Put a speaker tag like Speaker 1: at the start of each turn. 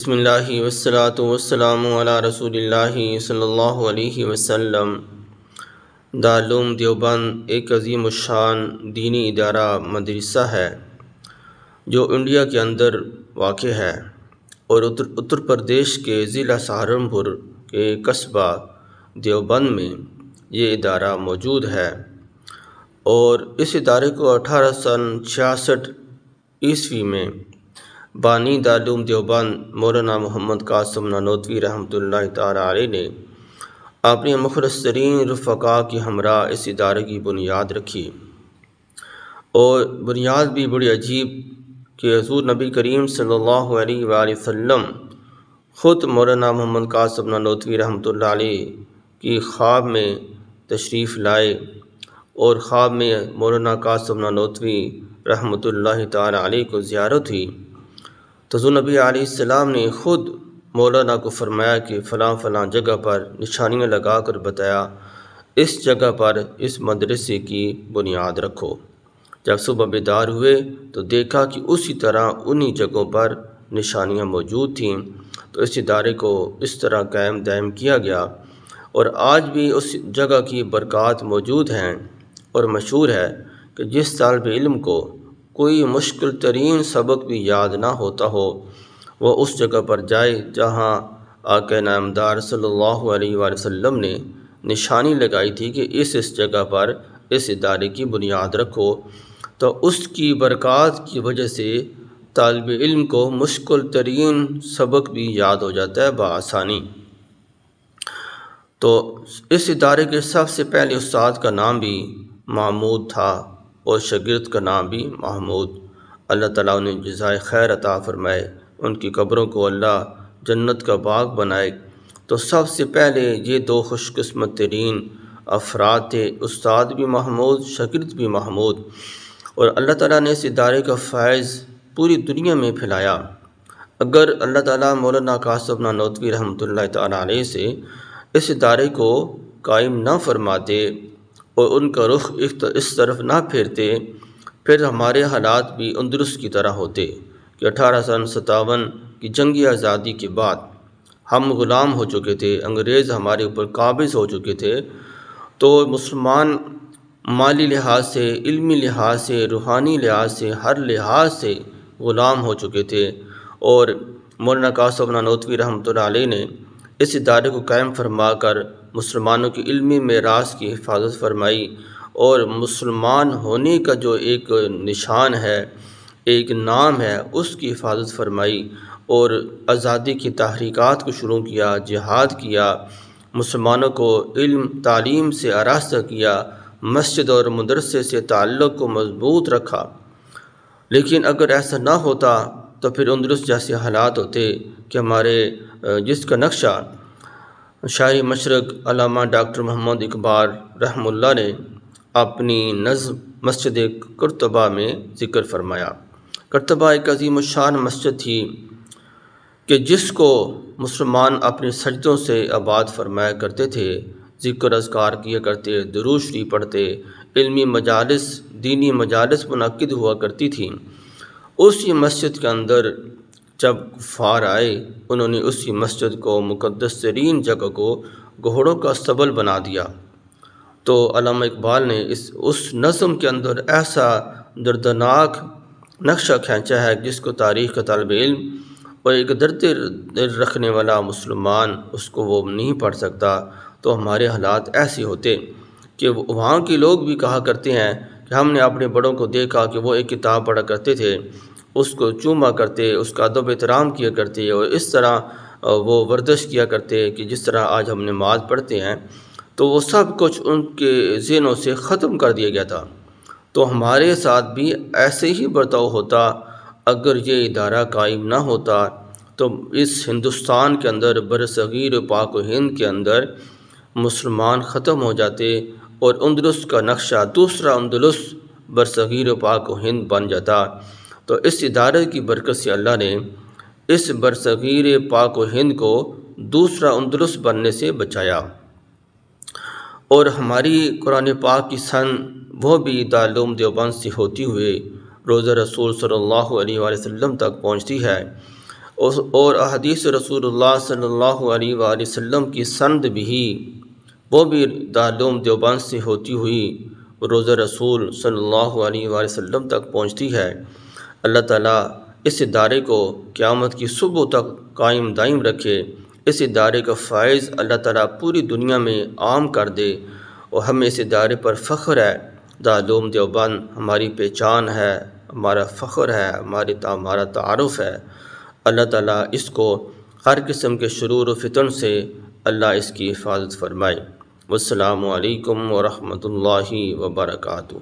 Speaker 1: بسم اللہ والصلاة والسلام علی رسول اللہ صلی اللہ علیہ وسلم۔ دارالعلوم دیوبند ایک عظیم الشان دینی ادارہ مدرسہ ہے جو انڈیا کے اندر واقع ہے اور اتر پردیش کے ضلع سہارنپور کے قصبہ دیوبند میں یہ ادارہ موجود ہے، اور اس ادارے کو 1866 عیسوی میں بانی دارالعلوم دیوبند مولانا محمد قاسم نانوتوی رحمۃ اللہ تعالیٰ علیہ نے اپنے مخلص ترین رفقاء کی ہمراہ اس ادارے کی بنیاد رکھی، اور بنیاد بھی بڑی عجیب کہ حضور نبی کریم صلی اللہ علیہ وآلہ وسلم خود مولانا محمد قاسم نانوتوی رحمۃ اللہ علیہ کی خواب میں تشریف لائے، اور خواب میں مولانا قاسم نانوتوی رحمۃ اللہ تعالیٰ علیہ کو زیارت ہوئی تو حضور نبی علیہ السلام نے خود مولانا کو فرمایا کہ فلاں فلاں جگہ پر نشانیاں لگا کر بتایا، اس جگہ پر اس مدرسے کی بنیاد رکھو۔ جب صبح بیدار ہوئے تو دیکھا کہ اسی طرح انہی جگہوں پر نشانیاں موجود تھیں، تو اس ادارے کو اس طرح قائم دائم کیا گیا، اور آج بھی اس جگہ کی برکات موجود ہیں، اور مشہور ہے کہ جس طالب علم کو کوئی مشکل ترین سبق بھی یاد نہ ہوتا ہو، وہ اس جگہ پر جائے جہاں آقا نامدار صلی اللہ علیہ وآلہ وسلم نے نشانی لگائی تھی کہ اس جگہ پر اس ادارے کی بنیاد رکھو، تو اس کی برکات کی وجہ سے طالب علم کو مشکل ترین سبق بھی یاد ہو جاتا ہے بآسانی۔ تو اس ادارے کے سب سے پہلے استاد کا نام بھی محمود تھا، اور شاگرد کا نام بھی محمود۔ اللہ تعالیٰ انہیں جزائے خیر عطا فرمائے، ان کی قبروں کو اللہ جنت کا باغ بنائے۔ تو سب سے پہلے یہ دو خوش قسمت ترین افراد تھے، استاد بھی محمود، شاگرد بھی محمود، اور اللہ تعالیٰ نے اس ادارے کا فیض پوری دنیا میں پھیلایا۔ اگر اللہ تعالیٰ مولانا قاسم نانوتوی رحمۃ اللہ تعالیٰ علیہ سے اس ادارے کو قائم نہ فرماتے اور ان کا رخ اس طرف نہ پھیرتے، پھر ہمارے حالات بھی اندلس کی طرح ہوتے کہ 1857 کی جنگی آزادی کے بعد ہم غلام ہو چکے تھے، انگریز ہمارے اوپر قابض ہو چکے تھے، تو مسلمان مالی لحاظ سے، علمی لحاظ سے، روحانی لحاظ سے، ہر لحاظ سے غلام ہو چکے تھے، اور مولانا قاسم نانوتوی رحمۃ اللہ علیہ نے اس ادارے کو قائم فرما کر مسلمانوں کی علمی میراث کی حفاظت فرمائی، اور مسلمان ہونے کا جو ایک نشان ہے، ایک نام ہے، اس کی حفاظت فرمائی، اور آزادی کی تحریکات کو شروع کیا، جہاد کیا، مسلمانوں کو علم تعلیم سے آراستہ کیا، مسجد اور مدرسے سے تعلق کو مضبوط رکھا۔ لیکن اگر ایسا نہ ہوتا تو پھر اندلس جیسے حالات ہوتے کہ ہمارے جس کا نقشہ شاعر مشرق علامہ ڈاکٹر محمد اقبال رحمہ اللہ نے اپنی نظم مسجد قرطبہ میں ذکر فرمایا۔ قرطبہ ایک عظیم الشان مسجد تھی کہ جس کو مسلمان اپنے سجدوں سے آباد فرمایا کرتے تھے، ذکر اذکار کیا کرتے، درود شریف پڑھتے، علمی مجالس، دینی مجالس منعقد ہوا کرتی تھیں۔ اسی مسجد کے اندر جب کفار آئے، انہوں نے اسی مسجد کو، مقدس ترین جگہ کو، گھوڑوں کا استبل بنا دیا، تو علامہ اقبال نے اس نظم کے اندر ایسا دردناک نقشہ کھینچا ہے جس کو تاریخ کا طالب علم اور ایک درد دل رکھنے والا مسلمان اس کو وہ نہیں پڑھ سکتا۔ تو ہمارے حالات ایسے ہوتے کہ وہاں کے لوگ بھی کہا کرتے ہیں کہ ہم نے اپنے بڑوں کو دیکھا کہ وہ ایک کتاب پڑھا کرتے تھے، اس کو چوما کرتے، اس کا ادب احترام کیا کرتے، اور اس طرح وہ ورزش کیا کرتے کہ جس طرح آج ہم نماز پڑھتے ہیں، تو وہ سب کچھ ان کے ذہنوں سے ختم کر دیا گیا تھا۔ تو ہمارے ساتھ بھی ایسے ہی برتاؤ ہوتا اگر یہ ادارہ قائم نہ ہوتا، تو اس ہندوستان کے اندر، برصغیر پاک و ہند کے اندر مسلمان ختم ہو جاتے، اور اندلس کا نقشہ دوسرا اندلس برصغیر پاک و ہند بن جاتا۔ تو اس ادارے کی برکت سے اللہ نے اس برصغیر پاک و ہند کو دوسرا اندلس بننے سے بچایا، اور ہماری قرآن پاک کی سن وہ بھی دارالعلوم دیوبند سے ہوتی ہوئے روضہ رسول صلی اللہ علیہ وآلہ وسلم تک پہنچتی ہے، اور احادیث رسول اللہ صلی اللہ علیہ وآلہ وسلم کی سند بھی وہ بھی دارالعلوم دیوبند سے ہوتی ہوئی روض رسول صلی اللہ علیہ وآلہ وسلم تک پہنچتی ہے۔ اللہ تعالیٰ اس ادارے کو قیامت کی صبح تک قائم دائم رکھے، اس ادارے کا فائز اللہ تعالیٰ پوری دنیا میں عام کر دے، اور ہمیں اس ادارے پر فخر ہے۔ دارالعلوم دیوبند ہماری پہچان ہے، ہمارا فخر ہے، ہمارا تعارف ہے۔ اللہ تعالیٰ اس کو ہر قسم کے شرور و فتن سے اللہ اس کی حفاظت فرمائے۔ والسلام علیکم ورحمۃ اللہ وبرکاتہ۔